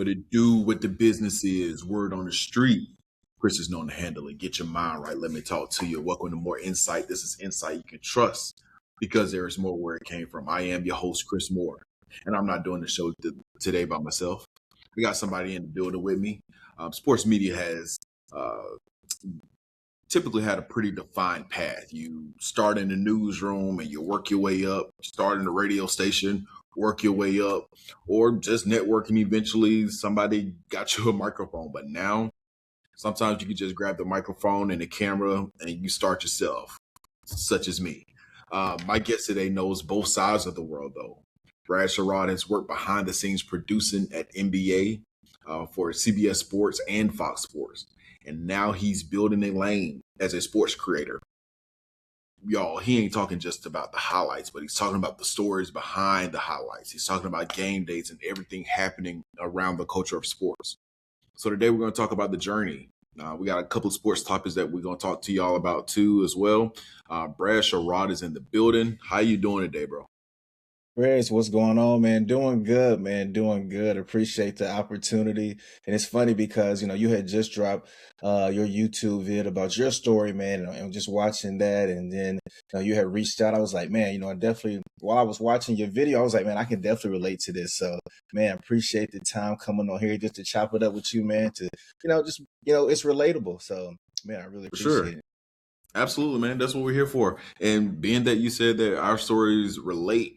What it do, what the business is, word on the street. Chris is known to handle it. Get your mind right. Let me talk to you. Welcome to More Insight. This is insight you can trust because there is more where it came from. I am your host, Chris Moore, and I'm not doing the show today by myself. We got somebody in the building with me. Sports media has typically had a pretty defined path. You start in the newsroom and you work your way up, start in the radio station, work your way up, or just networking. Eventually somebody got you a microphone. But now sometimes you can just grab the microphone and the camera and you start yourself, such as me. My guest today knows both sides of the world, though. Brad Sherrod has worked behind the scenes producing at NBA for CBS Sports and Fox Sports. And now he's building a lane as a sports creator. Y'all, he ain't talking just about the highlights, but he's talking about the stories behind the highlights. He's talking about game dates and everything happening around the culture of sports. So today we're going to talk about the journey. We got a couple of sports topics that we're going to talk to y'all about too as well. Brad Sherrod is in the building. How you doing today, bro? Chris, what's going on, man? Doing good, man. Doing good. Appreciate the opportunity. And it's funny because, you had just dropped your YouTube vid about your story, man. And just watching that. And then you had reached out. I was like, man, I definitely, while I was watching your video, I was like, man, I can definitely relate to this. So, man, appreciate the time coming on here just to chop it up with you, man. To, it's relatable. So, man, I really appreciate it. Absolutely, man. That's what we're here for. And being that you said that our stories relate,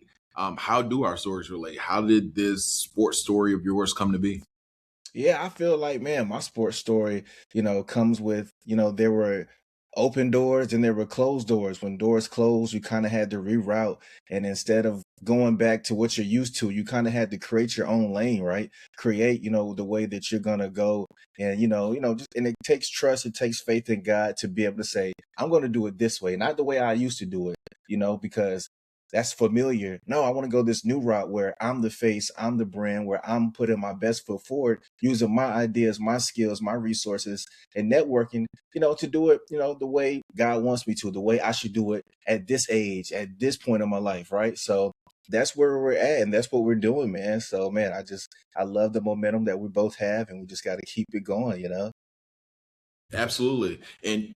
how do our stories relate? How did this sports story of yours come to be? Yeah, I feel like, man, my sports story, comes with, there were open doors and there were closed doors. When doors closed, you kind of had to reroute. And instead of going back to what you're used to, you kind of had to create your own lane, right? Create, the way that you're going to go. And, and it takes trust, it takes faith in God to be able to say, I'm going to do it this way, not the way I used to do it, because that's familiar. No, I want to go this new route where I'm the face, I'm the brand, where I'm putting my best foot forward, using my ideas, my skills, my resources, and networking, to do it, the way God wants me to, the way I should do it at this age, at this point in my life, right? So that's where we're at, and that's what we're doing, man. So, man, I love the momentum that we both have, and we just got to keep it going, Absolutely. And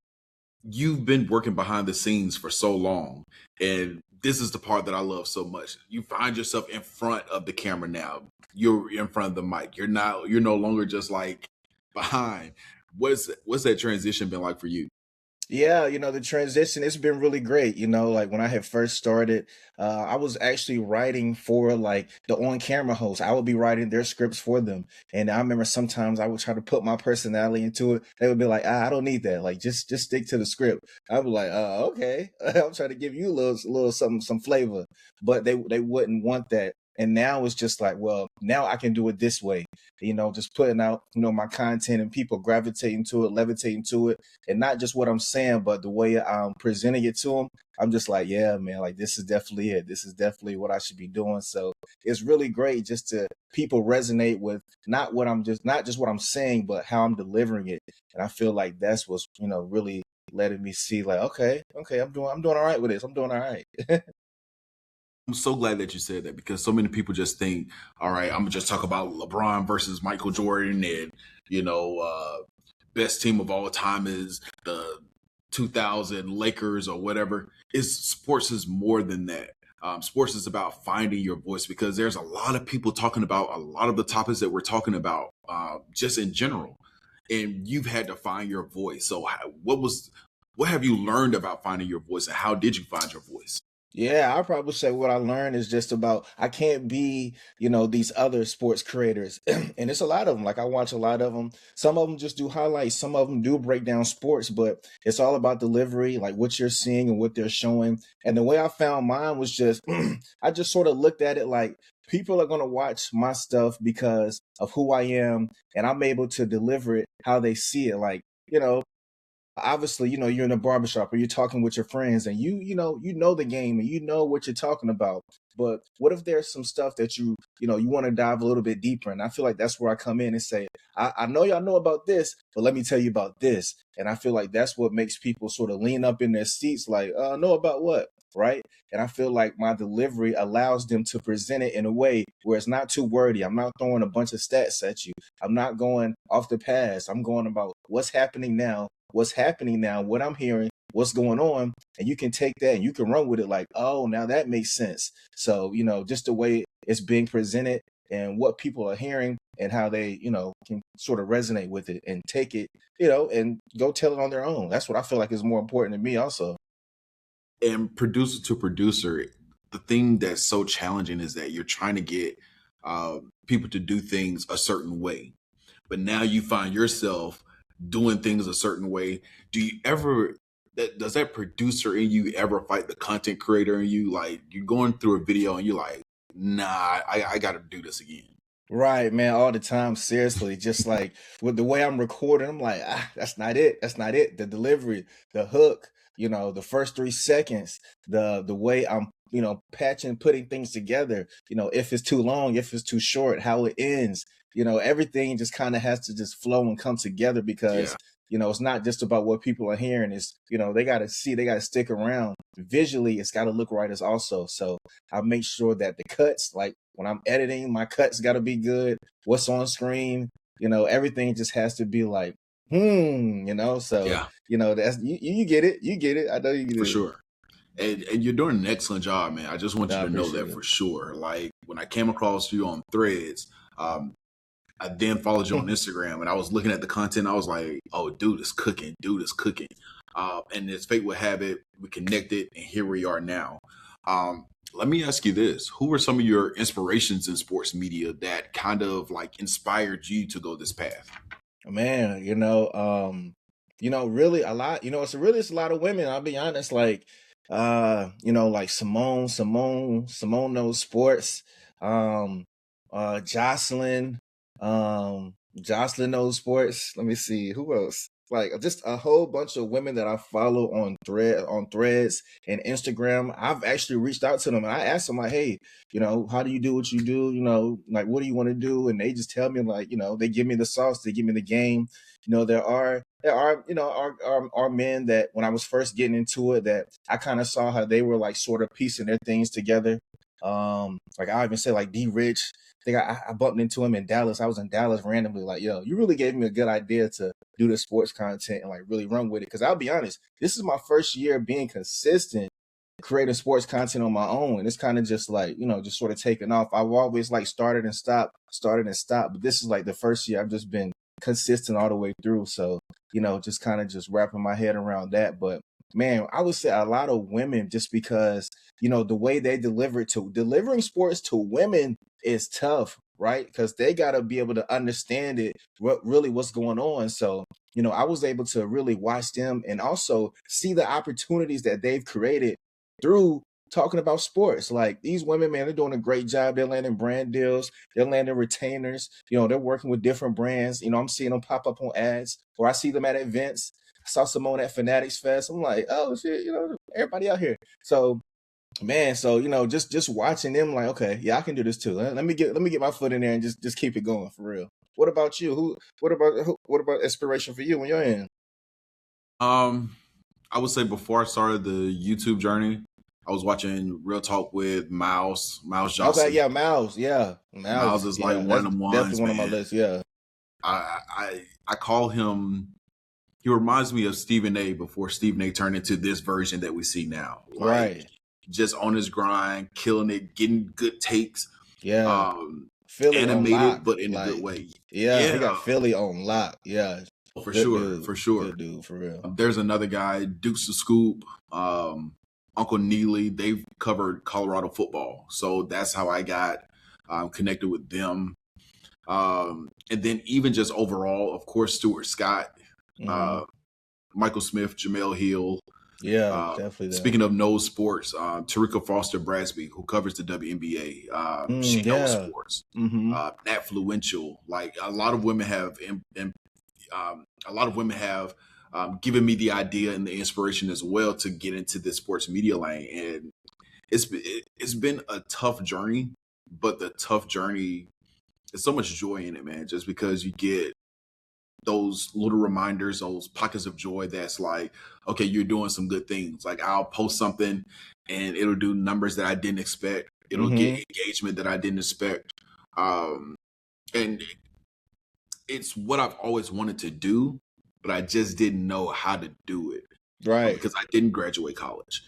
you've been working behind the scenes for so long, and this is the part that I love so much. You find yourself in front of the camera now. You're in front of the mic. You're no longer just like behind. What's that transition been like for you? Yeah, the transition, it's been really great. Like when I had first started, I was actually writing for like the on-camera hosts. I would be writing their scripts for them. And I remember sometimes I would try to put my personality into it. They would be like, I don't need that. Like, just stick to the script. I was like, okay. I'm trying to give you a little something, some flavor. But they wouldn't want that. And now it's just like, well, now I can do it this way, just putting out, my content and people gravitating to it, levitating to it. And not just what I'm saying, but the way I'm presenting it to them. I'm just like, yeah, man, like this is definitely it. This is definitely what I should be doing. So it's really great just to people resonate with not just what I'm saying, but how I'm delivering it. And I feel like that's what's, really letting me see like, okay, I'm doing all right with this. I'm doing all right. I'm so glad that you said that because so many people just think, all right, I'm gonna just talk about LeBron versus Michael Jordan and, best team of all time is the 2000 Lakers or whatever. Sports is more than that. Sports is about finding your voice because there's a lot of people talking about a lot of the topics that we're talking about just in general. And you've had to find your voice. So what have you learned about finding your voice and how did you find your voice? Yeah, I probably say what I learned is just about I can't be, these other sports creators. And it's a lot of them. Like I watch a lot of them. Some of them just do highlights. Some of them do break down sports, but it's all about delivery, like what you're seeing and what they're showing. And the way I found mine was just I just sort of looked at it like people are going to watch my stuff because of who I am and I'm able to deliver it how they see it. Like, obviously, you're in a barbershop or you're talking with your friends and you know the game and you know what you're talking about. But what if there's some stuff that you want to dive a little bit deeper? And I feel like that's where I come in and say, I know y'all know about this, but let me tell you about this. And I feel like that's what makes people sort of lean up in their seats like, know about what? right? And I feel like my delivery allows them to present it in a way where it's not too wordy. I'm not throwing a bunch of stats at you. I'm not going off the past. I'm going about what's happening now, what I'm hearing, what's going on. And you can take that and you can run with it like, oh, now that makes sense. So, just the way it's being presented and what people are hearing and how they, can sort of resonate with it and take it, and go tell it on their own. That's what I feel like is more important to me also. And producer to producer, the thing that's so challenging is that you're trying to get people to do things a certain way, but now you find yourself doing things a certain way. Do you ever does that producer in you ever fight the content creator in you? Like, you're going through a video and you're like, nah, I gotta do this again. Right, man, all the time, seriously. Just like with the way I'm recording, I'm like, that's not it. That's not it. The delivery, the hook, the first 3 seconds, the way I'm, putting things together, if it's too long, if it's too short, how it ends, everything just kind of has to just flow and come together because, Yeah. it's not just about what people are hearing. It's, they got to see, they got to stick around. Visually, it's got to look right as also. So I make sure that the cuts, like when I'm editing, my cuts got to be good. What's on screen, everything just has to be like, So, Yeah, that's you get it. You get it. I know you get for it. sure. And you're doing an excellent job, man. I just want No, you I to know appreciate that it. for sure. Like, when I came across you on Threads, um, I then followed you on Instagram, and I was looking at the content. I was like, "Oh, dude is cooking. Dude is cooking." And as fate would have it, we connected, and here we are now. Um, Let me ask you this: who were some of your inspirations in sports media that kind of like inspired you to go this path? Man, really a lot, it's a lot of women, I'll be honest, like like Simone knows sports. Um Jocelyn, Jocelyn knows sports. Let me see who else. Like just a whole bunch of women that I follow on threads and Instagram. I've actually reached out to them and I asked them like, hey, how do you do what you do? Like, what do you want to do? And they just tell me like, they give me the sauce, they give me the game. There are, are men that when I was first getting into it that I kind of saw how they were like sort of piecing their things together. Like I even say like D Rich. I think I bumped into him in Dallas. I was in Dallas randomly, like, yo, you really gave me a good idea to do the sports content and like really run with it. Cause I'll be honest, this is my first year being consistent creating sports content on my own. And it's kind of just like, just sort of taking off. I've always like started and stopped. But this is like the first year I've just been consistent all the way through. So, just kind of just wrapping my head around that. But man, I would say a lot of women just because, the way they delivering sports to women is tough, right? Because they gotta be able to understand it, what's going on. So, I was able to really watch them and also see the opportunities that they've created through talking about sports. Like these women, man, they're doing a great job. They're landing brand deals, they're landing retainers, they're working with different brands. I'm seeing them pop up on ads or I see them at events. I saw Simone at Fanatics Fest. I'm like, oh shit, everybody out here. So man, so just watching them, like, okay, yeah, I can do this too. Let me get my foot in there and just keep it going for real. What about you? What about inspiration for you when you're in? Um, I would say before I started the YouTube journey, I was watching Real Talk with Miles Okay, Johnson. yeah, Miles, Miles is like yeah, one of that's them definitely ones, one of my man. lists. Yeah, I call him. He reminds me of Stephen A. before Stephen A. turned into this version that we see now. Like, right. just on his grind, killing it, getting good takes, Yeah, um, Philly on animated lock. but in a good Like, way. yeah, he Yeah, got Philly on lock. Yeah, for good sure, dude, for sure. good dude for real. There's another guy, Dukes the Scoop, um, Uncle Neely. They've covered Colorado football, so that's how I got connected with them. And then even just overall, of course, Stuart Scott, Hmm. uh, Michael Smith, Jamel Hill. Yeah, definitely them. Speaking of no sports, Tarika Foster Bradsby, who covers the WNBA, she knows Yeah. sports. Hmm. Nat Fluential, like a lot of women have, a lot of women have given me the idea and the inspiration as well to get into this sports media lane. And it's been a tough journey, but the tough journey, there's so much joy in it, man. Just because you get those little reminders, those pockets of joy that's like, okay, you're doing some good things. Like I'll post something and it'll do numbers that I didn't expect. It'll Mm-hmm. get engagement that I didn't expect. And it's what I've always wanted to do, but I just didn't know how to do it Right. because I didn't graduate college.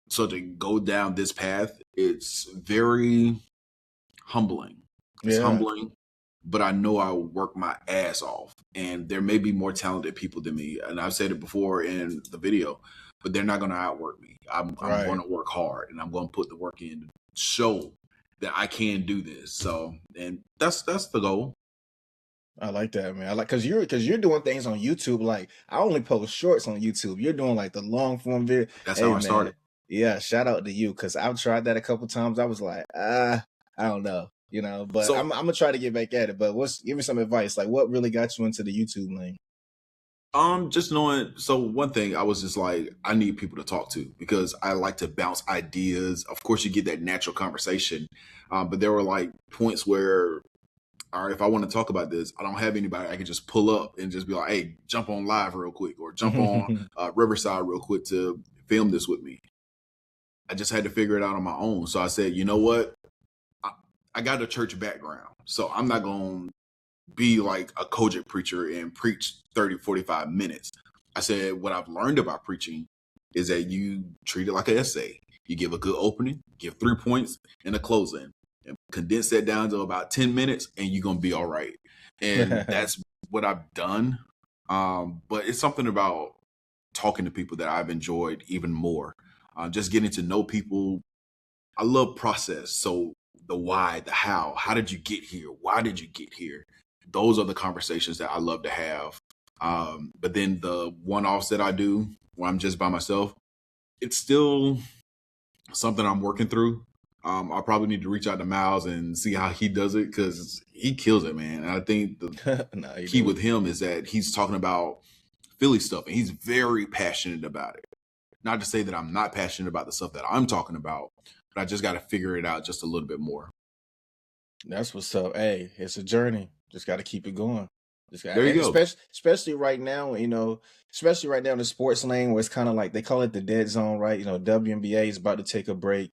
So to go down this path, it's very humbling. It's Yeah. humbling, but I know I work my ass off. And there may be more talented people than me. And I've said it before in the video, but they're not going to outwork me. I'm going Right. to work hard and I'm going to put the work in to show that I can do this. So, and that's the goal. I like that, man. I like because you're doing things on YouTube. Like I only post shorts on YouTube. You're doing like the long form video. That's how Hey, I man. started. Yeah, shout out to you because I've tried that a couple times. I was like, I don't know, but I'm So gonna try to get back at it. But give me some advice. Like, what really got you into the YouTube lane? Just knowing. So one thing, I was just like, I need people to talk to because I like to bounce ideas. Of course, you get that natural conversation, but there were like points where, all right, if I want to talk about this, I don't have anybody I can just pull up and just be like, hey, jump on live real quick or jump on Riverside real quick to film this with me. I just had to figure it out on my own. So I said, you know what? I got a church background, so I'm not going to be like a Kojic preacher and preach 30, 45 minutes. I said, what I've learned about preaching is that you treat it like an essay. You give a good opening, give 3 points and a closing, and condense that down to about 10 minutes, and you're going to be all right. And that's what I've done. But it's something about talking to people that I've enjoyed even more. Just getting to know people. I love process. So the why, the how did you get here? Why did you get here? Those are the conversations that I love to have. But then the one-offs that I do when I'm just by myself, it's still something I'm working through. I probably need to reach out to Miles and see how he does it because he kills it, man. And I think the No, you key do. with him is that he's talking about Philly stuff and he's very passionate about it. Not to say that I'm not passionate about the stuff that I'm talking about, but I just got to figure it out just a little bit more. That's what's up. Hey, it's a journey. Just got to keep it going. There you And go. especially right now, especially right now in the sports lane where it's kind of like they call it the dead zone, right? WNBA is about to take a break.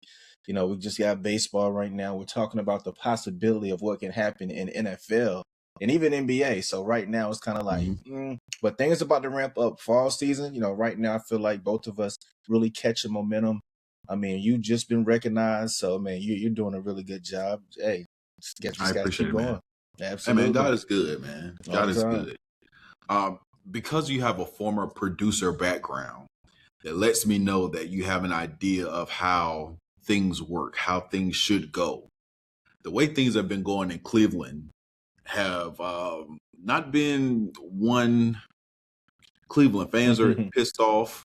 We just got baseball right now. We're talking about the possibility of what can happen in NFL and even NBA. So right now it's kind of like, but things about to ramp up fall season. Right now I feel like both of us really catching momentum. I mean, you just been recognized, so man, you're doing a really good job. Hey, I just got to appreciate keep it, man. going. Hey, man, Absolutely. God is good, man. All God the is time. good. Because you have a former producer background, that lets me know that you have an idea of how things work, how things should go. The way things have been going in Cleveland have not been one. Cleveland fans are pissed off.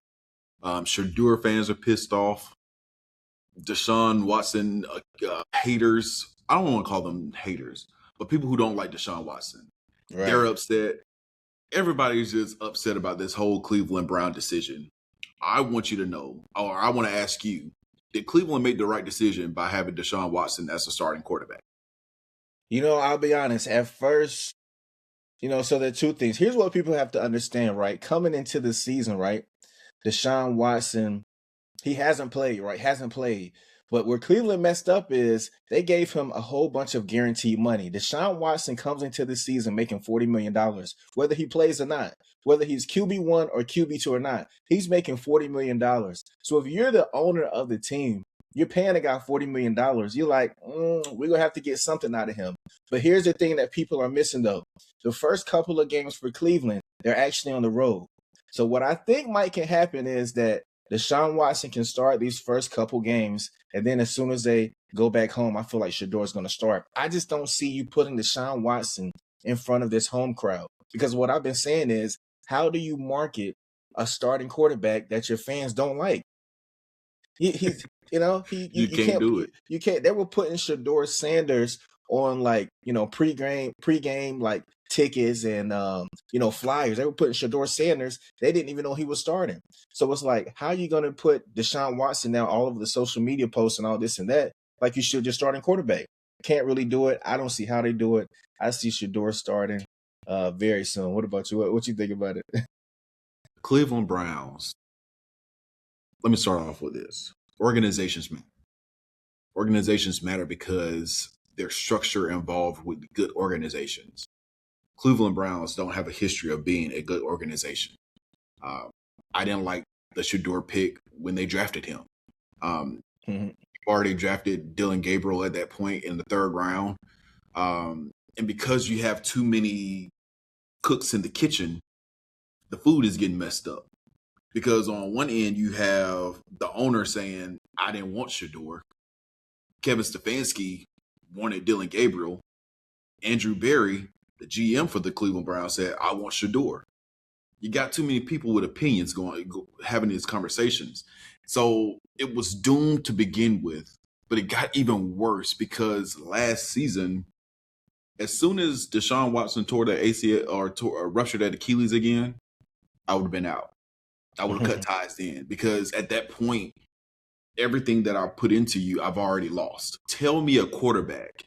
Shedeur fans are pissed off. Deshaun Watson haters. I don't want to call them haters, but people who don't like Deshaun Watson, they're Right. upset. Everybody's just upset about this whole Cleveland Brown decision. I want you to know, or I want to ask you, did Cleveland make the right decision by having Deshaun Watson as a starting quarterback? I'll be honest. At first, so there are two things. Here's what people have to understand, right? Coming into the season, right? Deshaun Watson, he hasn't played, right? Hasn't played. But where Cleveland messed up is they gave him a whole bunch of guaranteed money. Deshaun Watson comes into the season making $40 million, whether he plays or not, whether he's QB1 or QB2 or not, he's making $40 million. So if you're the owner of the team, you're paying a guy $40 million. You're like, we're going to have to get something out of him. But here's the thing that people are missing, though. The first couple of games for Cleveland, they're actually on the road. So what I think might can happen is that Deshaun Watson can start these first couple games, and then as soon as they go back home, I feel like Shedeur is going to start. I just don't see you putting Deshaun Watson in front of this home crowd because what I've been saying is, how do you market a starting quarterback that your fans don't like? He's You can't do it. you can't. They were putting Shedeur Sanders on like pregame like tickets and flyers. They were putting Shedeur Sanders. They didn't even know he was starting. So it's like, how are you going to put Deshaun Watson now all over the social media posts and all this and that like you should just starting quarterback? Can't really do it. I don't see how they do it. I see Shedeur starting. very soon. What about you? What you think about it? Cleveland Browns. Let me start off with this. Organizations matter because there's structure involved with good organizations. Cleveland Browns don't have a history of being a good organization. Uh, I didn't like the Shedeur pick when they drafted him. Mhm. Already drafted Dylan Gabriel at that point in the third round. And because you have too many cooks in the kitchen, the food is getting messed up. Because on one end, you have the owner saying, I didn't want Shedeur. Kevin Stefanski wanted Dylan Gabriel. Andrew Berry, the GM for the Cleveland Browns, said, I want Shedeur. You got too many people with opinions having these conversations. So it was doomed to begin with, but it got even worse because last season, as soon as Deshaun Watson tore the ACL or ruptured that Achilles again, I would have been out. I would have cut ties then because at that point, everything that I put into you, I've already lost. Tell me a quarterback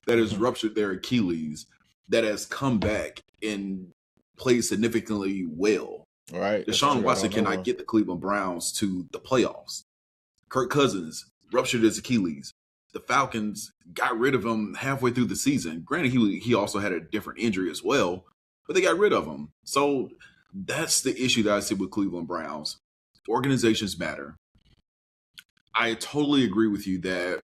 that has ruptured their Achilles that has come back and played significantly well. Right, that's Deshaun true. I Watson don't know cannot one. get the Cleveland Browns to the playoffs. Kirk Cousins ruptured his Achilles. The Falcons got rid of him halfway through the season. Granted, he also had a different injury as well, but they got rid of him. So that's the issue that I see with Cleveland Browns. Organizations matter. I totally agree with you that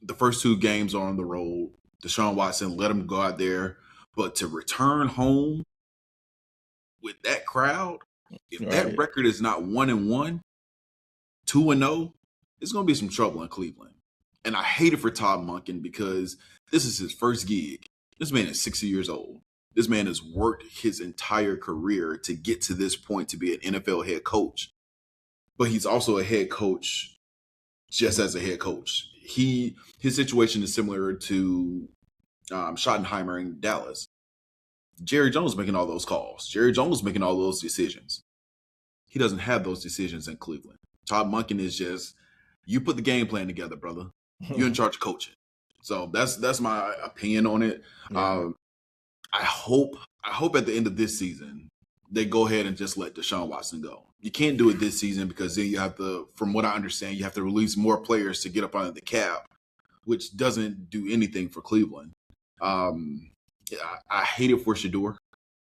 the first two games are on the road. Deshaun Watson let him go out there, but to return home with that crowd, if that Right. record is not 1-1, 2-0, it's going to be some trouble in Cleveland. And I hate it for Todd Monken because this is his first gig. This man is 60 years old. This man has worked his entire career to get to this point to be an NFL head coach. But he's also a head coach just as a head coach. His situation is similar to Schottenheimer in Dallas. Jerry Jones making all those calls. Jerry Jones making all those decisions. He doesn't have those decisions in Cleveland. Todd Monken is just, you put the game plan together, brother. You're in charge of coaching. So that's my opinion on it. Yeah. I hope at the end of this season they go ahead and just let Deshaun Watson go. You can't do it this season because then you have to, from what I understand, you have to release more players to get up under the cap, which doesn't do anything for Cleveland. I hate it for Shedeur.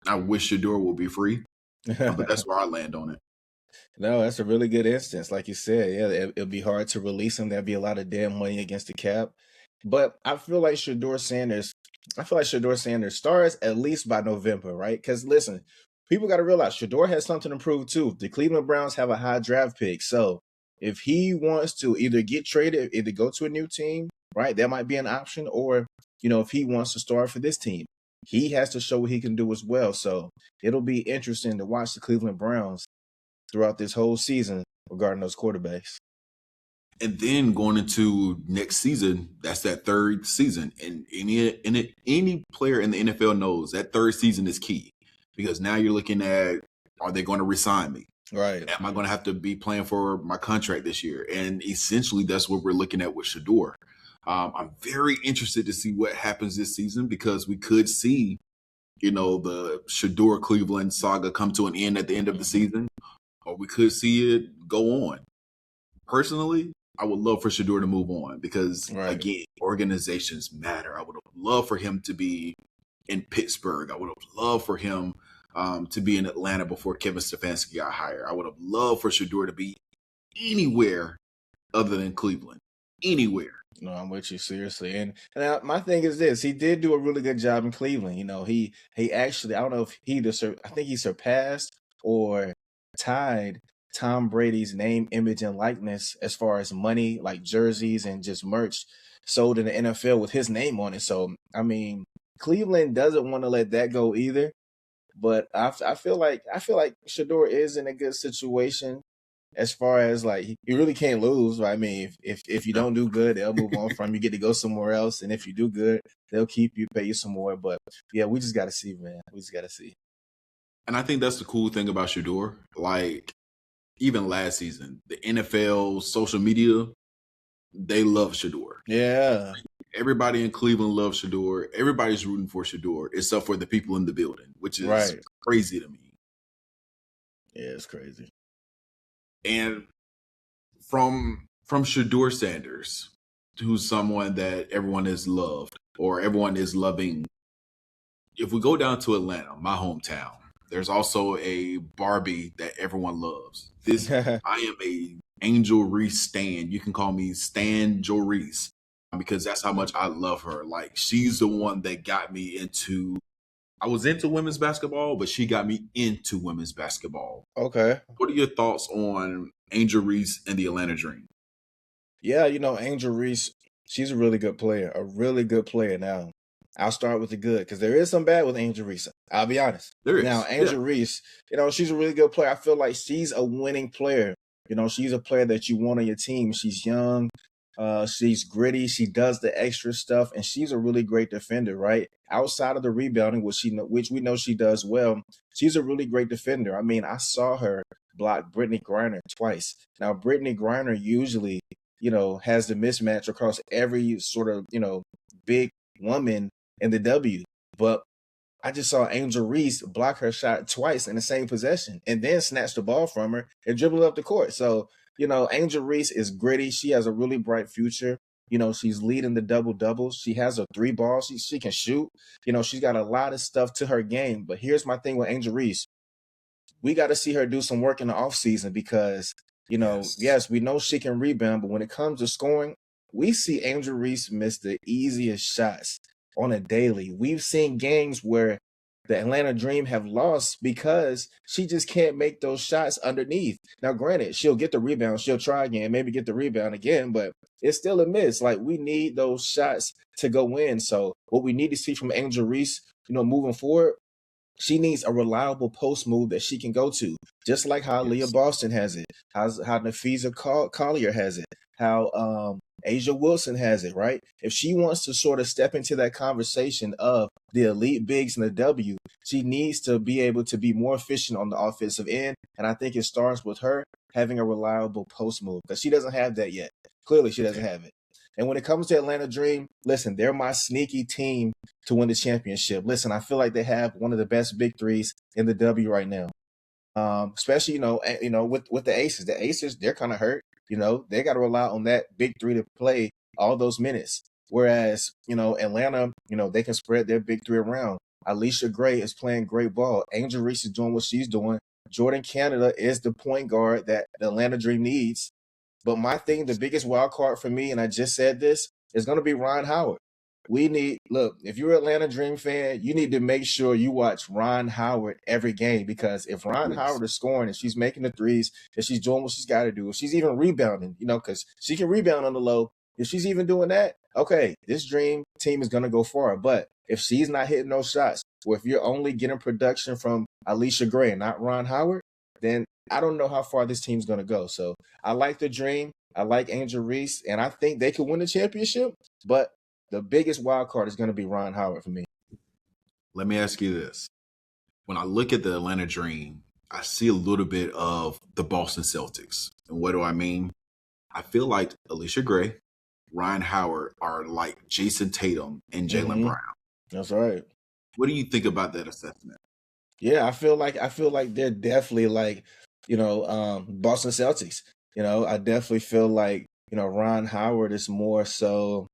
I wish Shedeur would be free, but that's where I land on it. No, that's a really good instance. Like you said, yeah, it'll be hard to release him. There'll be a lot of dead money against the cap. But I feel like Shedeur Sanders starts at least by November, right? Because listen, people got to realize Shedeur has something to prove too. The Cleveland Browns have a high draft pick. So if he wants to either get traded, either go to a new team, right? That might be an option. Or, if he wants to start for this team, he has to show what he can do as well. So it'll be interesting to watch the Cleveland Browns throughout this whole season regarding those quarterbacks. And then going into next season, that's that third season. And any player in the NFL knows that third season is key because now you're looking at, are they going to resign me? Right. Am I going to have to be playing for my contract this year? And essentially, that's what we're looking at with Shedeur. I'm very interested to see what happens this season because we could see, the Shedeur Cleveland saga come to an end at the end of the season, or we could see it go on. Personally, I would love for Shedeur to move on because, Right. again, organizations matter. I would have loved for him to be in Pittsburgh. I would have loved for him to be in Atlanta before Kevin Stefanski got hired. I would have loved for Shedeur to be anywhere other than Cleveland. Anywhere. No, I'm with you seriously. And my thing is this: he did do a really good job in Cleveland. He actually, I don't know if I think he surpassed or tied Tom Brady's name, image, and likeness as far as money, like jerseys and just merch sold in the NFL with his name on it. So I mean, Cleveland doesn't want to let that go either. But I feel like Shedeur is in a good situation as far as like you really can't lose. Right? I mean, if you No. don't do good, they'll move on from you, get to go somewhere else, and if you do good, they'll keep you, pay you some more. But yeah, we just got to see, man. We just got to see. And I think that's the cool thing about Shedeur. Like, even last season, the NFL social media, they love Shedeur. Yeah. everybody in Cleveland loves Shedeur. Everybody's rooting for Shedeur, except for the people in the building, which is Right. crazy to me. Yeah, it's crazy. And from Shedeur Sanders, who's someone that everyone has loved or everyone is loving. If we go down to Atlanta, my hometown, there's also a Barbie that everyone loves. I am a Angel Reese stan. You can call me Stan Joe Reese because that's how much I love her. Like she's the one that got me into. I was into women's basketball, but she got me into women's basketball. Okay. What are your thoughts on Angel Reese and the Atlanta Dream? Yeah, Angel Reese, she's a really good player. Now, I'll start with the good because there is some bad with Angel Reese. I'll be honest. There Now, is, yeah, Angel Reese, she's a really good player. I feel like she's a winning player. She's a player that you want on your team. She's young, she's gritty, she does the extra stuff, and she's a really great defender, right? Outside of the rebounding, which we know she does well, she's a really great defender. I mean, I saw her block Brittany Griner twice. Now, Brittany Griner usually has the mismatch across every sort of, big woman in the W. But I just saw Angel Reese block her shot twice in the same possession and then snatch the ball from her and dribble up the court. So, Angel Reese is gritty. She has a really bright future. She's leading the double doubles. She has a three ball. She can shoot. She's got a lot of stuff to her game. But here's my thing with Angel Reese. We got to see her do some work in the offseason because, yes, yes, we know she can rebound, but when it comes to scoring, we see Angel Reese miss the easiest shots on a daily. We've seen games where the Atlanta Dream have lost because she just can't make those shots underneath. Now, granted, she'll get the rebound, she'll try again, maybe get the rebound again, but it's still a miss. Like, we need those shots to go in. So, what we need to see from Angel Reese, moving forward, she needs a reliable post move that she can go to, just like how Leah yes, Boston has it, how Nafisa Collier has it, how Asia Wilson has it, right? If she wants to sort of step into that conversation of the elite bigs in the W, she needs to be able to be more efficient on the offensive end. And I think it starts with her having a reliable post move because she doesn't have that yet. Clearly, she doesn't okay. have it. And when it comes to Atlanta Dream, listen, they're my sneaky team to win the championship. Listen, I feel like they have one of the best big threes in the W right now. Especially with the Aces. The Aces, they're kind of hurt. They got to rely on that big three to play all those minutes. Whereas Atlanta, they can spread their big three around. Alicia Gray is playing great ball. Angel Reese is doing what she's doing. Jordan Canada is the point guard that the Atlanta Dream needs. But my thing, the Yes. biggest wild card for me, and I just said this, is going to be Ron Howard. Look, if you're an Atlanta Dream fan, you need to make sure you watch Ron Howard every game because if Ron Yes. Howard is scoring and she's making the threes, if she's doing what she's got to do, if she's even rebounding, because she can rebound on the low, if she's even doing that, okay, this Dream team is going to go far. But if she's not hitting those shots, or if you're only getting production from Alicia Gray and not Ron Howard, then I don't know how far this team's going to go. So I like the Dream. I like Angel Reese, and I think they could win the championship. But the biggest wild card is going to be Ron Howard for me. Let me ask you this. When I look at the Atlanta Dream, I see a little bit of the Boston Celtics. And what do I mean? I feel like Alicia Gray, Ryan Howard are like Jason Tatum and Jalen Mm-hmm. Brown. That's right. What do you think about that assessment? Yeah, I feel like they're definitely like, Boston Celtics. I definitely feel like, Ron Howard is more so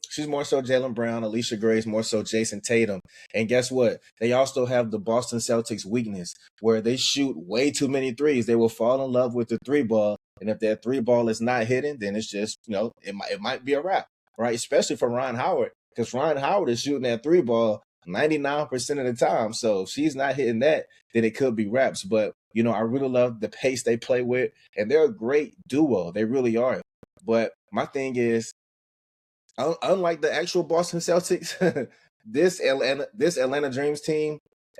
she's more so Jalen Brown, Alicia Gray's more so Jason Tatum. And guess what? They also have the Boston Celtics weakness where they shoot way too many threes. They will fall in love with the three ball. And if that three ball is not hitting, then it's just, it might be a wrap, right? Especially for Ron Howard, because Ron Howard is shooting that three ball 99% of the time. So if she's not hitting that, then it could be raps. But, I really love the pace they play with, and they're a great duo. They really are. But my thing is, unlike the actual Boston Celtics,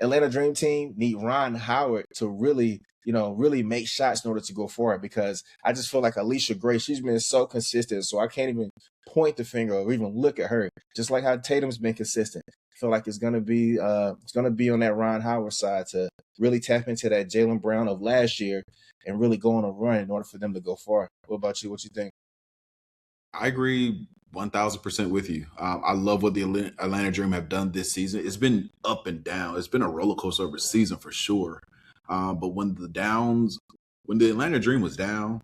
Atlanta Dream team need Ron Howard to really, really make shots in order to go forward because I just feel like Alicia Gray, she's been so consistent. So I can't even point the finger or even look at her. Just like how Tatum's been consistent. I feel like it's gonna be on that Ron Howard side to really tap into that Jalen Brown of last year and really go on a run in order for them to go far. What about you? What you think? I agree 1000% with you. I love what the Atlanta Dream have done this season. It's been up and down. It's been a roller coaster over season for sure. But when the Atlanta Dream was down,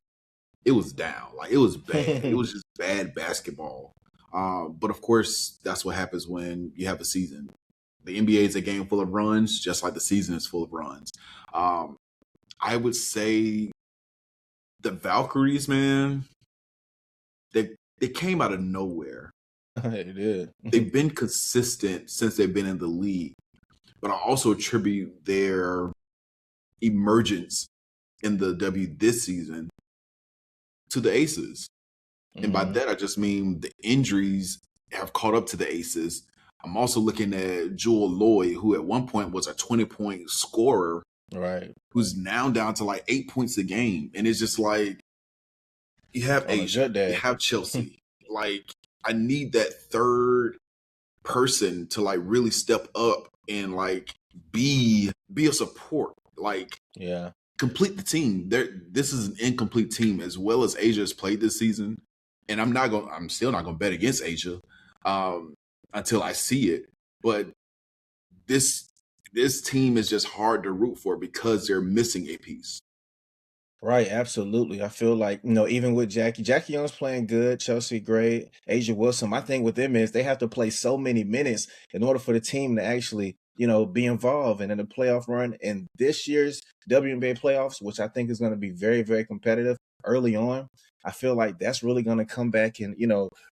it was down. Like it was bad. It was just bad basketball. But of course, that's what happens when you have a season. The NBA is a game full of runs, just like the season is full of runs. I would say the Valkyries, man, they came out of nowhere. They did. They've been consistent since they've been in the league, but I also attribute their emergence in the W this season to the Aces. And by that, I just mean the injuries have caught up to the Aces. I'm also looking at Jewel Lloyd, who at one point was a 20-point scorer, right? Who's now down to like 8 points a game. And it's just like, you have Asia, you have Chelsea. Like, I need that third person to like really step up and like be a support. Like, yeah, complete the team. This is an incomplete team as well as Asia has played this season. And I'm still not gonna bet against Asia until I see it. But this team is just hard to root for because they're missing a piece. Right, absolutely. I feel like, even with Jackie Young's playing good, Chelsea great, Asia Wilson. My thing with them is they have to play so many minutes in order for the team to actually, be involved and in the playoff run. And this year's WNBA playoffs, which I think is going to be very, very competitive early on, I feel like that's really going to come back and,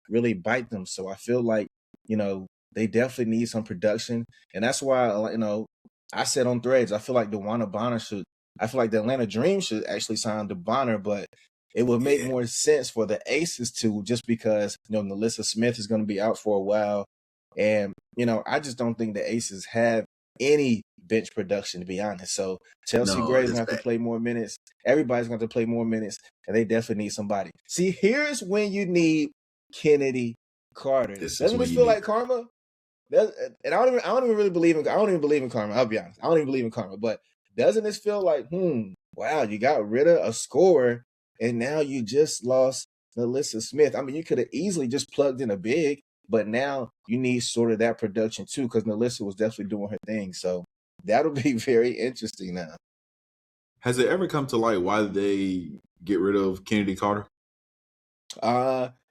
really bite them. So I feel like, they definitely need some production. And that's why, I said on Threads, I feel like DeWanna Bonner I feel like the Atlanta Dream should actually sign DeBonner, but it would make more sense for the Aces to, just because, Nalissa Smith is going to be out for a while. And, I just don't think the Aces have any bench production, to be honest. So Chelsea Gray's going to have to play more minutes. Everybody's going to play more minutes, and they definitely need somebody. See, here's when you need Kennedy Carter. Doesn't this feel like karma? And I don't even really believe in karma. I'll be honest. I don't even believe in karma, but doesn't this feel like, wow, you got rid of a scorer and now you just lost Nalissa Smith? I mean, you could have easily just plugged in a big, but now you need sort of that production too, because Nalissa was definitely doing her thing. So that'll be very interesting now. Has it ever come to light why did they get rid of Kennedy Carter?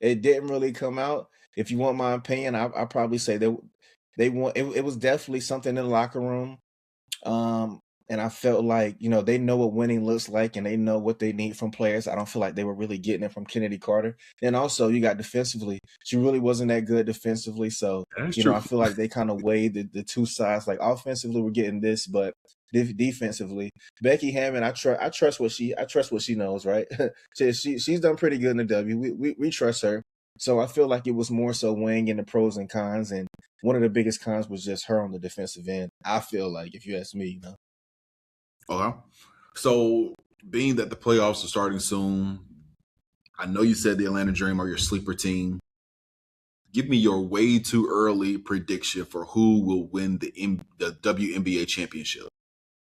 It didn't really come out. If you want my opinion, I probably say they want it was definitely something in the locker room. And I felt like, they know what winning looks like and they know what they need from players. I don't feel like they were really getting it from Kennedy Carter. And also, you got defensively. She really wasn't that good defensively. So, I feel like they kind of weighed the two sides. Like, offensively, we're getting this, but defensively, Becky Hammond, I trust what she knows, right? She's done pretty good in the W. We trust her. So I feel like it was more so weighing in the pros and cons. And one of the biggest cons was just her on the defensive end. I feel like, if you ask me, Okay. So, being that the playoffs are starting soon, I know you said the Atlanta Dream are your sleeper team. Give me your way too early prediction for who will win the WNBA Championship.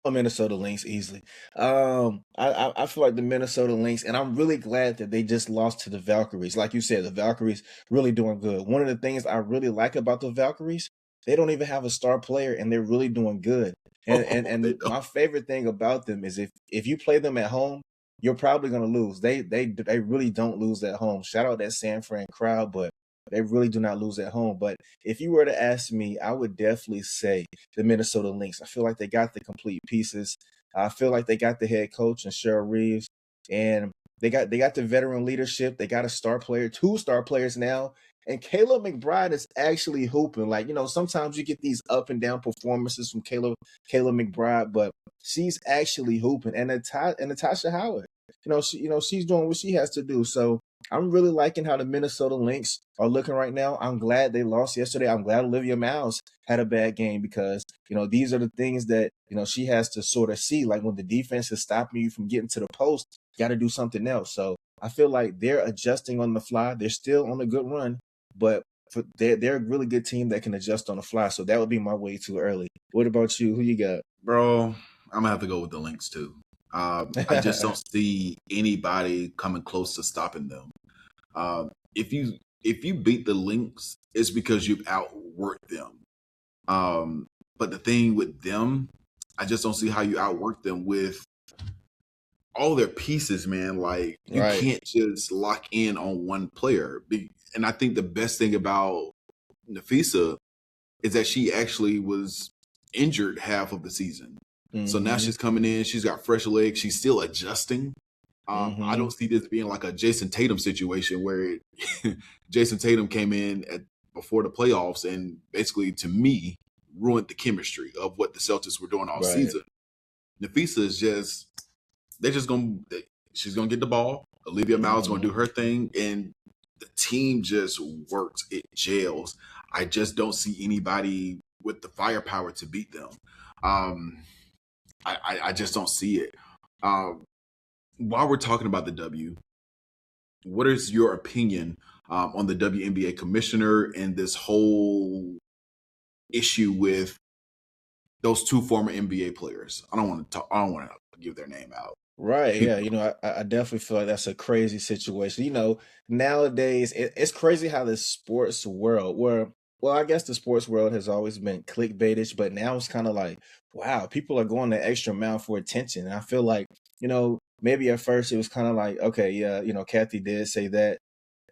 Minnesota Lynx easily. I feel like the Minnesota Lynx, and I'm really glad that they just lost to the Valkyries. Like you said, the Valkyries really doing good. One of the things I really like about the Valkyries, they don't even have a star player, and they're really doing good. And my favorite thing about them is if you play them at home, you're probably gonna lose. They really don't lose at home. Shout out that San Fran crowd, but they really do not lose at home. But if you were to ask me, I would definitely say the Minnesota Lynx. I feel like they got the complete pieces. I feel like they got the head coach and Shedeur Reese, and they got the veteran leadership. They got a star player, 2 star players now. And Kayla McBride is actually hooping. Like, sometimes you get these up and down performances from Kayla McBride, but she's actually hooping. And Natasha Howard, she's doing what she has to do. So I'm really liking how the Minnesota Lynx are looking right now. I'm glad they lost yesterday. I'm glad Olivia Miles had a bad game because, these are the things that, she has to sort of see. Like when the defense is stopping you from getting to the post, you got to do something else. So I feel like they're adjusting on the fly. They're still on a good run, but they're a really good team that can adjust on the fly. So that would be my way too early. What about you? Who you got? Bro, I'm going to have to go with the Lynx too. I just don't see anybody coming close to stopping them. If you if you beat the Lynx, it's because you've outworked them. But the thing with them, I just don't see how you outwork them with all their pieces, man. Like you Right. can't just lock in on one player. And I think the best thing about Nafisa is that she actually was injured half of the season. So now Mm-hmm. she's coming in. She's got fresh legs. She's still adjusting. I Mm-hmm. don't see this being like a Jason Tatum situation where Jason Tatum came in before the playoffs and basically, to me, ruined the chemistry of what the Celtics were doing all Right. season. Nafisa is just they're just gonna she's gonna get the ball. Olivia Miles gonna Mm-hmm. do her thing, and the team just works. It gels. I just don't see anybody with the firepower to beat them. Um, I just don't see it. Um, while we're talking about the W, what is your opinion on the WNBA commissioner and this whole issue with those two former NBA players? I don't want to talk. I don't want to give their name out. Right. Yeah. People, I definitely feel like that's a crazy situation. Nowadays it's crazy how the sports world, well, I guess the sports world has always been clickbaitish, but now it's kind of like, wow, people are going the extra mile for attention. And I feel like, maybe at first it was kind of like, okay, yeah, Kathy did say that.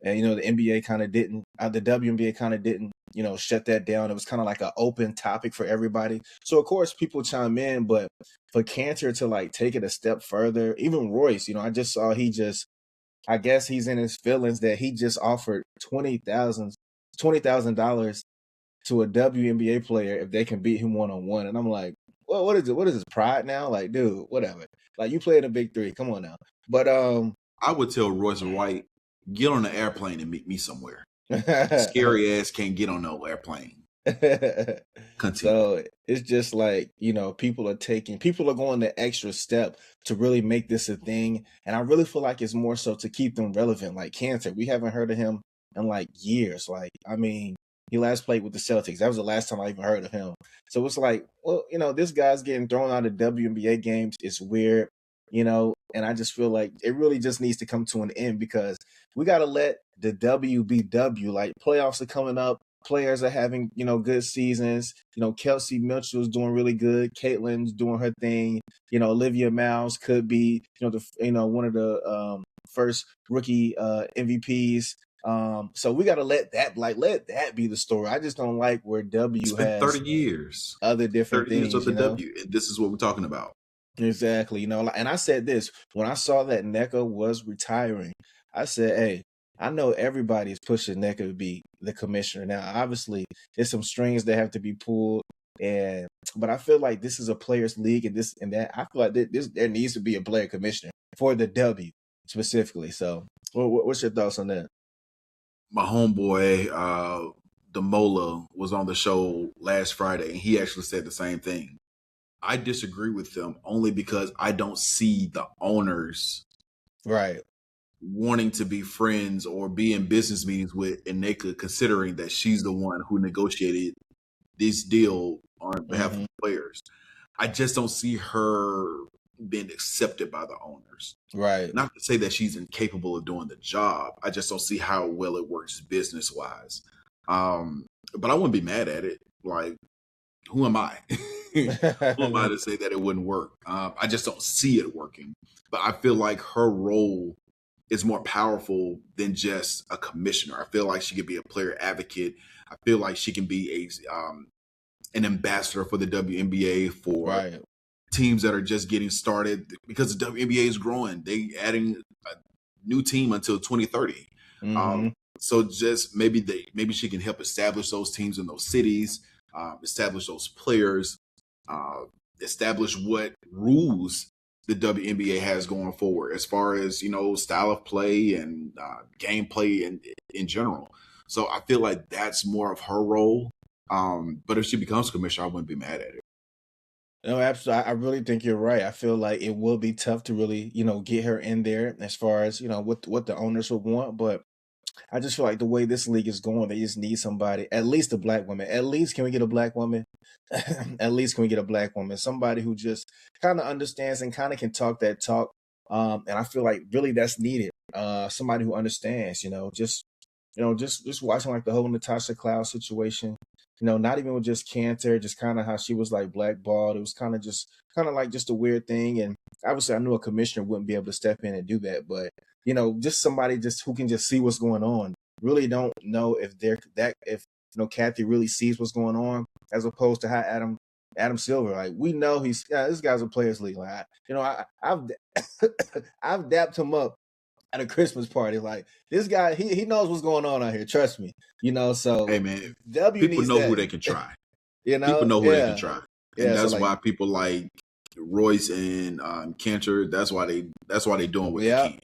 And the NBA kind of didn't, the WNBA kind of didn't, shut that down. It was kind of like an open topic for everybody. So of course people chime in, but for Cantor to like take it a step further, even Royce, I just saw I guess he's in his feelings that he just offered $20,000 to a WNBA player if they can beat him 1-on-1. And I'm like, well, what is it? What is his pride now? Like, dude, whatever. Like you played a big three. Come on now. But I would tell Royce White, get on an airplane and meet me somewhere. Scary ass can't get on no airplane. Continue. So it's just like, people are going the extra step to really make this a thing. And I really feel like it's more so to keep them relevant. Like Cantor, we haven't heard of him in like years. Like, I mean, he last played with the Celtics. That was the last time I even heard of him. So it's like, well, this guy's getting thrown out of WNBA games. It's weird, and I just feel like it really just needs to come to an end because we got to let the W be W. Like playoffs are coming up. Players are having, good seasons. Kelsey Mitchell's doing really good. Caitlin's doing her thing. Olivia Miles could be, one of the first rookie MVPs. So we got to let that be the story. I just don't like where It's W been has 30 years. other different 30 years of things, the W. And this is what we're talking about. Exactly. And I said this when I saw that NECA was retiring. I said, hey, I know everybody's pushing NECA to be the commissioner. Now, obviously, there's some strings that have to be pulled. But I feel like this is a players' league and this and that. I feel like there needs to be a player commissioner for the W specifically. So, what's your thoughts on that? My homeboy, Demola, was on the show last Friday, and he actually said the same thing. I disagree with them only because I don't see the owners Right. wanting to be friends or be in business meetings with Ineka, considering that she's the one who negotiated this deal on behalf of Mm-hmm. the players. I just don't see her being accepted by the owners. Right. Not to say that she's incapable of doing the job. I just don't see how well it works business wise. But I wouldn't be mad at it. Like, who am I? Who am I to say that it wouldn't work? I just don't see it working. But I feel like her role is more powerful than just a commissioner. I feel like she could be a player advocate. I feel like she can be an ambassador for the WNBA for Right. teams that are just getting started because the WNBA is growing. They adding a new team until 2030. Mm-hmm. Um, so just maybe she can help establish those teams in those cities, establish those players, uh, establish what rules the WNBA has going forward as far as style of play and gameplay in general. So I feel like that's more of her role. But if she becomes commissioner, I wouldn't be mad at it. No, absolutely. I really think you're right. I feel like it will be tough to really, get her in there as far as, what the owners would want. But I just feel like the way this league is going, they just need somebody, at least a black woman. At least can we get a black woman? At least can we get a black woman? Somebody who just kind of understands and kind of can talk that talk. And I feel like really that's needed. Somebody who understands, just just watching like the whole Natasha Cloud situation. Not even with just Cantor, just kind of how she was like blackballed. It was kind of like just a weird thing. And obviously, I knew a commissioner wouldn't be able to step in and do that, but just somebody just who can just see what's going on. Really don't know if Kathy really sees what's going on, as opposed to how Adam Silver, like we know this guy's a players league. Like I've I've dapped him up at a Christmas party. Like this guy, he knows what's going on out here. Trust me. So Hey man, W people needs know who that. they can try. People know who they can Yeah, try, and yeah. So that's like, why people like Royce and Cantor. That's why they doing what they yeah, can,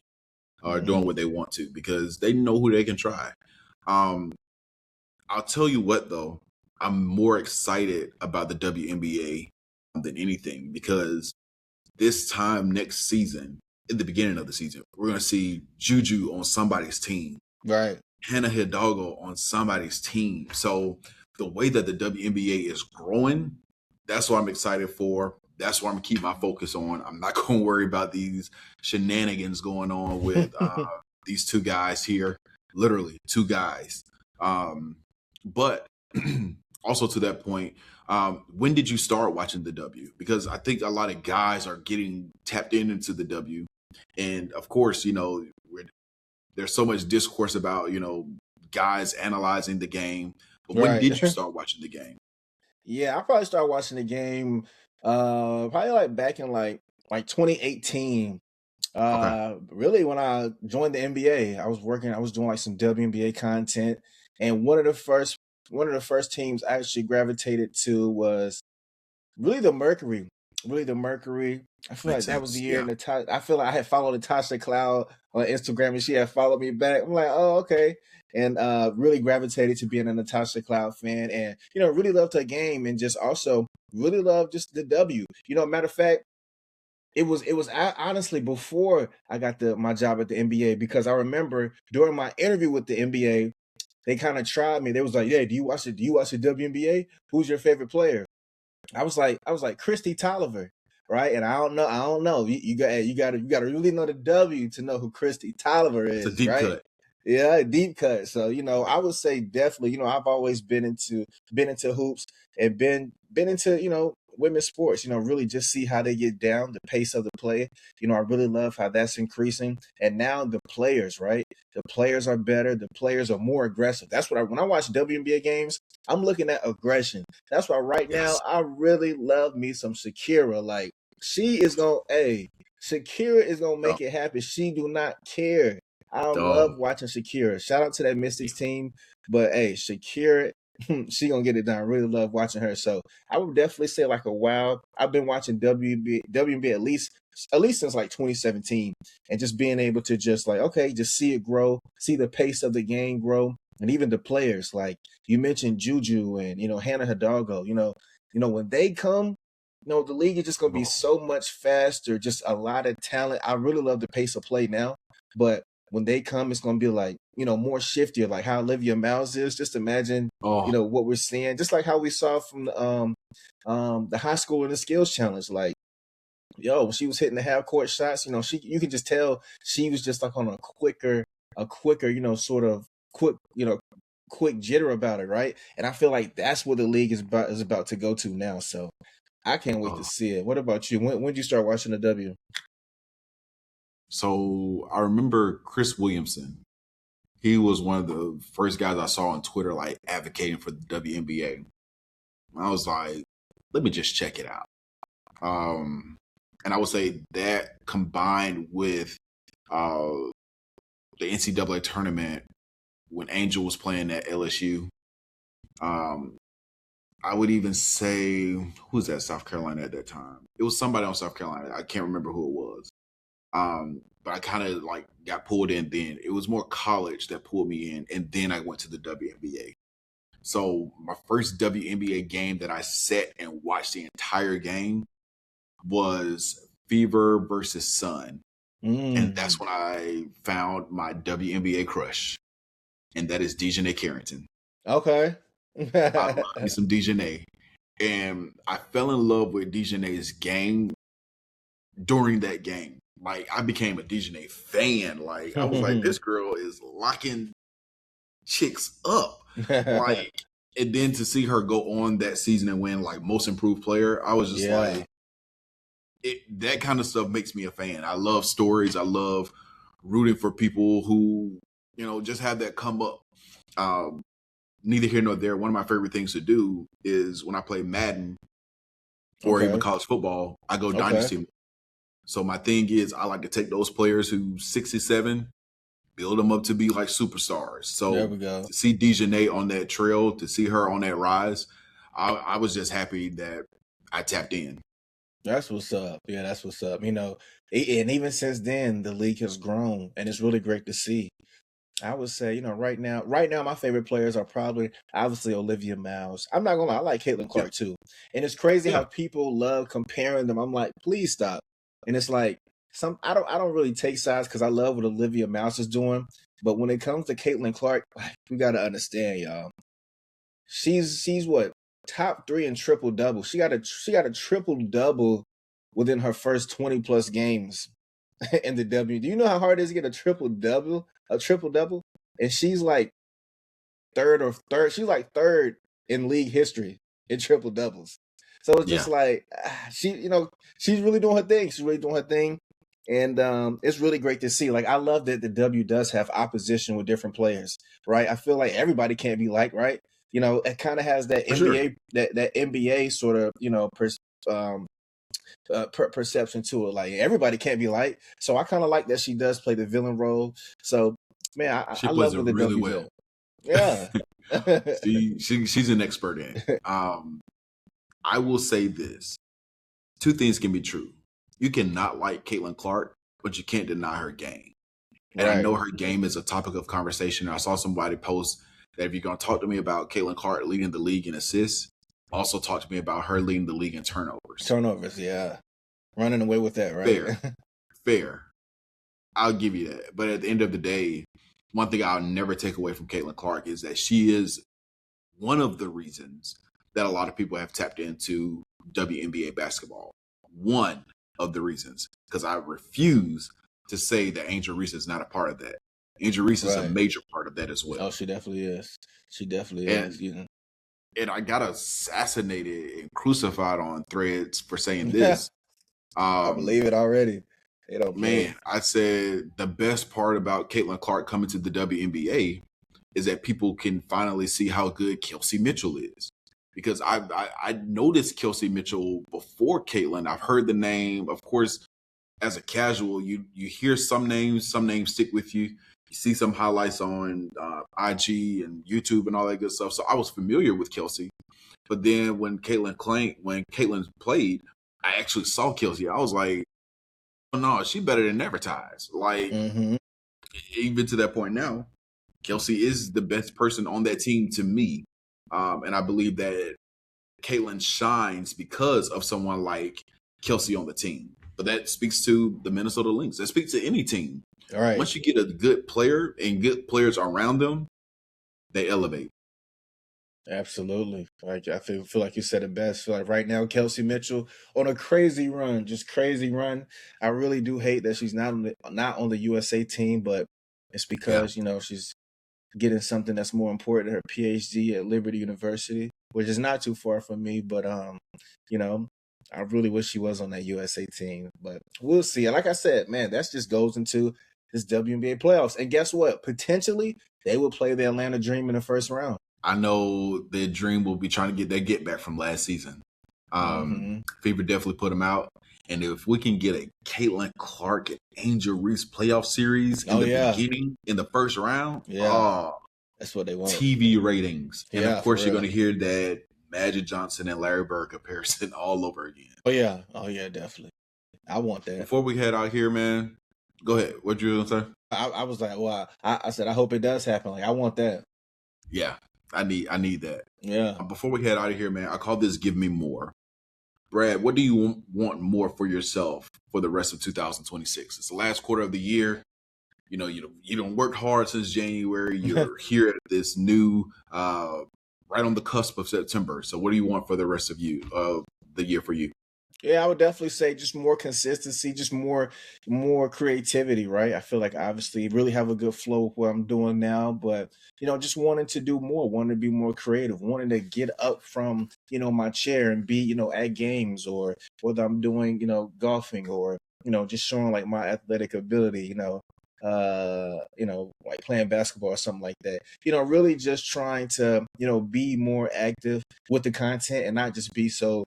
or doing what they want to, because they know who they can try. Um, I'll tell you what though, I'm more excited about the WNBA than anything, because this time next season, in the beginning of the season, we're going to see Juju on somebody's team, right. Hannah Hidalgo on somebody's team. So the way that the WNBA is growing, that's what I'm excited for. That's what I'm going to keep my focus on. I'm not going to worry about these shenanigans going on with these two guys here, literally two guys. But also to that point, when did you start watching the W? Because I think a lot of guys are getting tapped into the W. And of course, there's so much discourse about, guys analyzing the game. But when Right. did you start watching the game? Yeah, I probably started watching the game probably like back in like 2018. Okay. Really when I joined the NBA, I was doing like some WNBA content, and one of the first teams I actually gravitated to was really the Mercury. Really the Mercury. I feel like Makes that was the sense. year Yeah. Natasha. I feel like I had followed Natasha Cloud on Instagram, and she had followed me back. I'm like, oh, okay. And really gravitated to being a Natasha Cloud fan, and really loved her game, and just also really loved just the W. Matter of fact, it was honestly before I got my job at the NBA, because I remember during my interview with the NBA, they kind of tried me. They was like, "Yeah, do you watch the WNBA? Who's your favorite player?" I was like Christy Tolliver, right? And I don't know. You got to really know the W to know who Christy Tolliver It's a is, deep right? cut. Yeah, deep cut. So I would say definitely. I've always been into hoops, and been into women's sports. Really just see how they get down, the pace of the play. I really love how that's increasing, and now the players, right? The players are better. The players are more aggressive. That's what when I watch WNBA games, I'm looking at aggression. That's why right now Yes. I really love me some Shakira. Like Shakira is gonna Oh, make it happen. She do not care. I love dog. watching Shakira. Shout out to that Mystics team, but hey, Shakira, she gonna get it done. Really love watching her. So I would definitely say like a wow. I've been watching WNBA at least since like 2017, and just being able to just like okay, just see it grow, see the pace of the game grow, and even the players like you mentioned Juju and Hannah Hidalgo. When they come, the league is just gonna be Oh, so much faster. Just a lot of talent. I really love the pace of play now, but when they come, it's gonna be like more shiftier, like how Olivia Miles is. Just imagine oh, what we're seeing, just like how we saw from the high school and the skills challenge. Like when she was hitting the half court shots, you could just tell she was just like on a quicker, sort of quick jitter about it, right? And I feel like that's what the league is about to go to now. So I can't wait to oh. see it. What about you? When did you start watching the W? So I remember Chris Williamson. He was one of the first guys I saw on Twitter, like advocating for the WNBA. I was like, let me just check it out. And I would say that combined with uh, the NCAA tournament when Angel was playing at LSU, um, I would even say, who's at South Carolina at that time? It was somebody on South Carolina. I can't remember who it was. But I kind of like got pulled in then. It was more college that pulled me in, and then I went to the WNBA. So my first WNBA game that I sat and watched the entire game was Fever versus Sun. And Mm, that's when I found my WNBA crush, and that is Dejanay Carrington. okay. I love me some Dejanay. And I fell in love with Dejanay's game during that game. Like I became a Dejanay fan. Like I was like, this girl is locking chicks up. Like, and then to see her go on that season and win like most improved player, I was just Yeah. like, that kind of stuff makes me a fan. I love stories. I love rooting for people who, just have that come up. Neither here nor there. One of my favorite things to do is when I play Madden or even Okay. college football, I go Okay. dynasty mode. So my thing is I like to take those players who 67, build them up to be like superstars. There So we go. to see Dejanay on that trail, to see her on that rise, I was just happy that I tapped in. That's what's up. Yeah, that's what's up. And even since then, the league has grown, and it's really great to see. I would say, right now, my favorite players are probably obviously Olivia Miles. I'm not gonna lie, I like Caitlin Yeah. Clark too. And it's crazy Yeah. how people love comparing them. I'm like, please stop. And it's like I don't really take sides because I love what Olivia Miles is doing. But when it comes to Caitlin Clark, we gotta understand, y'all. She's what, top 3 in triple double. She got a triple double within her first 20 plus games in the W. Do you know how hard it is to get a triple double? And she's like third. She's like third in league history in triple doubles. So it's just like she's really doing her thing. She's really doing her thing. And it's really great to see. Like, I love that the W does have opposition with different players, right? I feel like everybody can't be like, right? It kind of has that For NBA sure. that NBA sort of perception to it. Like, everybody can't be like. So I kind of like that she does play the villain role. So man, She I plays love it where the really W's well. at. Yeah. She's an expert in it. I will say this. 2 things can be true. You cannot like Caitlin Clark, but you can't deny her game. And I Right. know her game is a topic of conversation. I saw somebody post that if you're going to talk to me about Caitlin Clark leading the league in assists, also talk to me about her leading the league in turnovers. Yeah. Running away with that, right? Fair. I'll give you that. But at the end of the day, one thing I'll never take away from Caitlin Clark is that she is one of the reasons that a lot of people have tapped into WNBA basketball. One of the reasons, because I refuse to say that Angel Reese is not a part of that. Angel Reese is a major part of that as well. Oh, she definitely is. She definitely is. And I got assassinated and crucified on Threads for saying this. I believe it already. They don't play. Man, I said the best part about Caitlin Clark coming to the WNBA is that people can finally see how good Kelsey Mitchell is. Because I noticed Kelsey Mitchell before Caitlin. I've heard the name. Of course, as a casual, you hear some names stick with you. You see some highlights on IG and YouTube and all that good stuff. So I was familiar with Kelsey. But then when Caitlin played, I actually saw Kelsey. I was like, oh no, she better than advertised. Like, even to that point now, Kelsey is the best person on that team to me. And I believe that Caitlin shines because of someone like Kelsey on the team. But that speaks to the Minnesota Lynx. That speaks to any team. All right. Once you get a good player and good players around them, they elevate. Absolutely. Like, I feel like you said it best. Feel like right now, Kelsey Mitchell on a crazy run, just crazy run. I really do hate that she's not on the USA team, but it's because she's getting something that's more important, her PhD at Liberty University, which is not too far from me. But I really wish she was on that USA team. But we'll see. Like I said, man, that just goes into this WNBA playoffs. And guess what? Potentially, they will play the Atlanta Dream in the first round. I know the Dream will be trying to get their get back from last season. Fever definitely put them out. And if we can get a Caitlin Clark and Angel Reese playoff series in the beginning, in the first round, that's what they want. TV ratings. And of course, you're real. going to hear that Magic Johnson and Larry Bird comparison all over again. Oh, yeah, definitely. I want that. Before we head out here, man, go ahead. What you going to say? I was like, well, I said, I hope it does happen. Like, I want that. Yeah, I need that. Yeah. Before we head out of here, man, I call this Give Me More. Brad, what do you want more for yourself for the rest of 2026? It's the last quarter of the year. You don't work hard since January. You're here at this new, right on the cusp of September. So what do you want for the rest of the year for you? Yeah, I would definitely say just more consistency, just more creativity, right? I feel like obviously really have a good flow with what I'm doing now, but just wanting to do more, wanting to be more creative, wanting to get up from, my chair and be, at games, or whether I'm doing, golfing, or, just showing like my athletic ability, like playing basketball or something like that. Really just trying to, be more active with the content and not just be so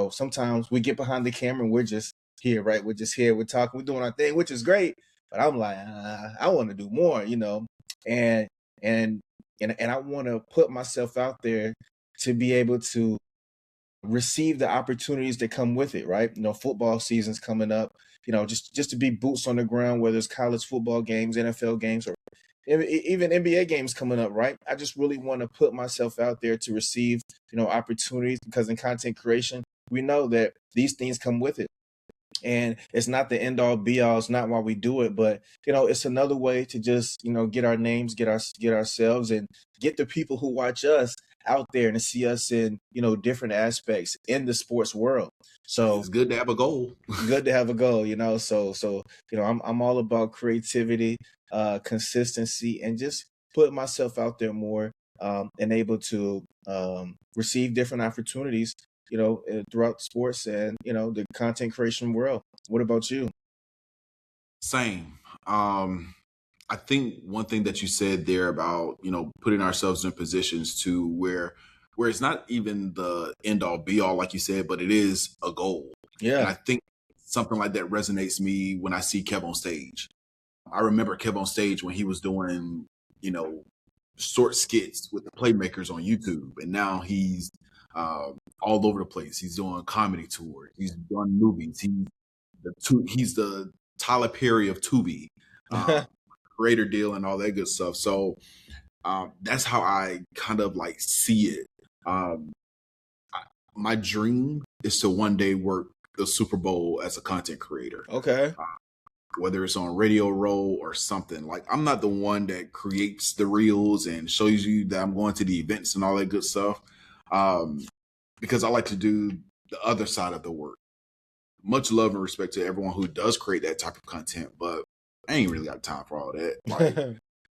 sometimes we get behind the camera and we're just here, right? We're just here, we're talking, we're doing our thing, which is great. But I'm like, I want to do more, and and and I want to put myself out there to be able to receive the opportunities that come with it, right? Football season's coming up, just to be boots on the ground, whether it's college football games, NFL games, or even NBA games coming up, right? I just really want to put myself out there to receive, opportunities, because in content creation, we know that these things come with it. And it's not the end all be all. It's not why we do it, but it's another way to just get our names, get ourselves, and get the people who watch us out there and to see us in different aspects in the sports world. So It's good to have a goal. good to have a goal, so I'm all about creativity, consistency, and just put myself out there more, and able to receive different opportunities, throughout sports and the content creation world. What about you? Same. I think one thing that you said there about, putting ourselves in positions to where it's not even the end all be all, like you said, but it is a goal. And Yeah. I think something like that resonates me when I see Kev on stage. I remember Kev on stage when he was doing, you know, short skits with the playmakers on YouTube, and now he's all over the place. He's doing comedy tours. He's doing movies. He's the Tyler Perry of Tubi, creator deal, and all that good stuff. So that's how I kind of like see it. Um, my dream is to one day work the Super Bowl as a content creator. Okay. Whether it's on Radio Row or something. Like, I'm not the one that creates the reels and shows you that I'm going to the events and all that good stuff, because I like to do the other side of the work. Much love and respect to everyone who does create that type of content, but I ain't really got time for all that. Like,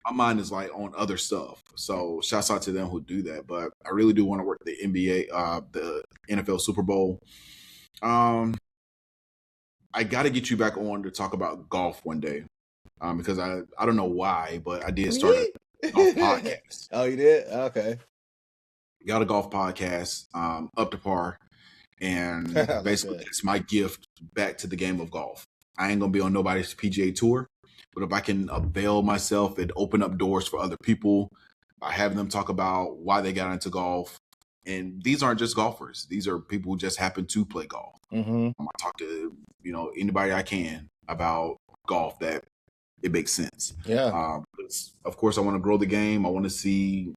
my mind is like on other stuff. So shouts out to them who do that. But I really do want to work the NBA, the NFL Super Bowl. I got to get you back on to talk about golf one day, because I don't know why, but I did start a golf podcast. Oh, you did? Okay. Got a golf podcast, up to par, and That's basically good. it's my gift back to the game of golf. I ain't gonna be on nobody's PGA tour, but if I can avail myself and open up doors for other people, I have them talk about why they got into golf. And these aren't just golfers; these are people who just happen to play golf. Mm-hmm. I talk to anybody I can about golf that it makes sense. Yeah. Of course, I want to grow the game. I want to see.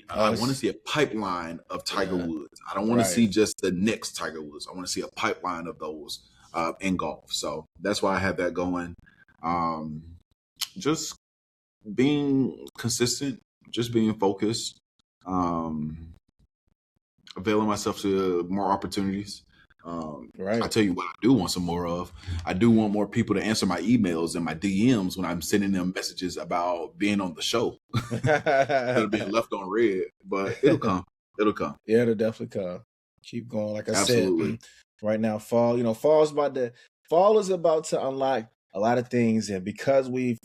I want to see a pipeline of Tiger Yeah. Woods. I don't want Right. to see just the next Tiger Woods. I want to see a pipeline of those in golf. So that's why I have that going. Just being consistent, just being focused, availing myself to more opportunities. Right. I tell you what, I do want some more of. I do want more people to answer my emails and my DMs when I'm sending them messages about being on the show. Instead of being left on red, but it'll come. It'll come. Yeah, it'll definitely come. Keep going. Like I Absolutely. said, right now, fall, fall is about to unlock a lot of things. And because we've,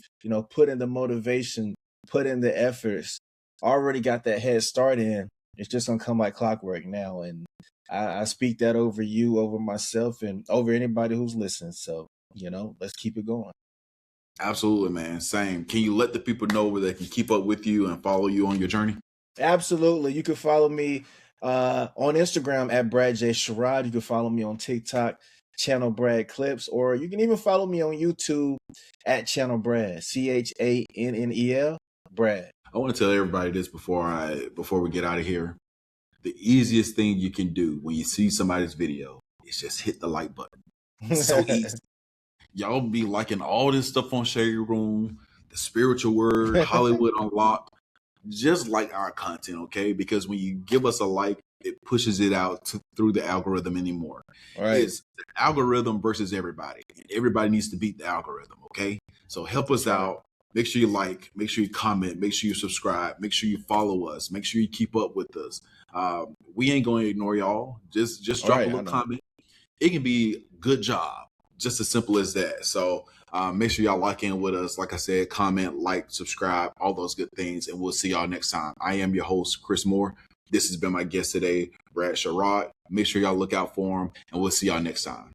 put in the motivation, put in the efforts, already got that head start in, it's just gonna come like clockwork now. And I speak that over you, over myself, and over anybody who's listening. So, let's keep it going. Absolutely, man. Same. Can you let the people know where they can keep up with you and follow you on your journey? Absolutely. You can follow me on Instagram at Brad J. Sherrod. You can follow me on TikTok, Channel Brad Clips, or you can even follow me on YouTube at Channel Brad, CHANNEL, Brad. I want to tell everybody this before we get out of here. The easiest thing you can do when you see somebody's video is just hit the like button. It's so easy. Y'all be liking all this stuff on Shade Room, the spiritual word, Hollywood Unlocked. just like our content, okay? Because when you give us a like, it pushes it out through the algorithm anymore. Right. It's the algorithm versus everybody. Everybody needs to beat the algorithm, okay? So help us That's right. out. Make sure you like, make sure you comment, make sure you subscribe, make sure you follow us, make sure you keep up with us. We ain't going to ignore y'all. Just All drop a right. I little know. comment. It can be good job, just as simple as that. So make sure y'all lock in with us. Like I said, comment, like, subscribe, all those good things, and we'll see y'all next time. I am your host, Chris Moore. This has been my guest today, Brad Sherrod. Make sure y'all look out for him, and we'll see y'all next time.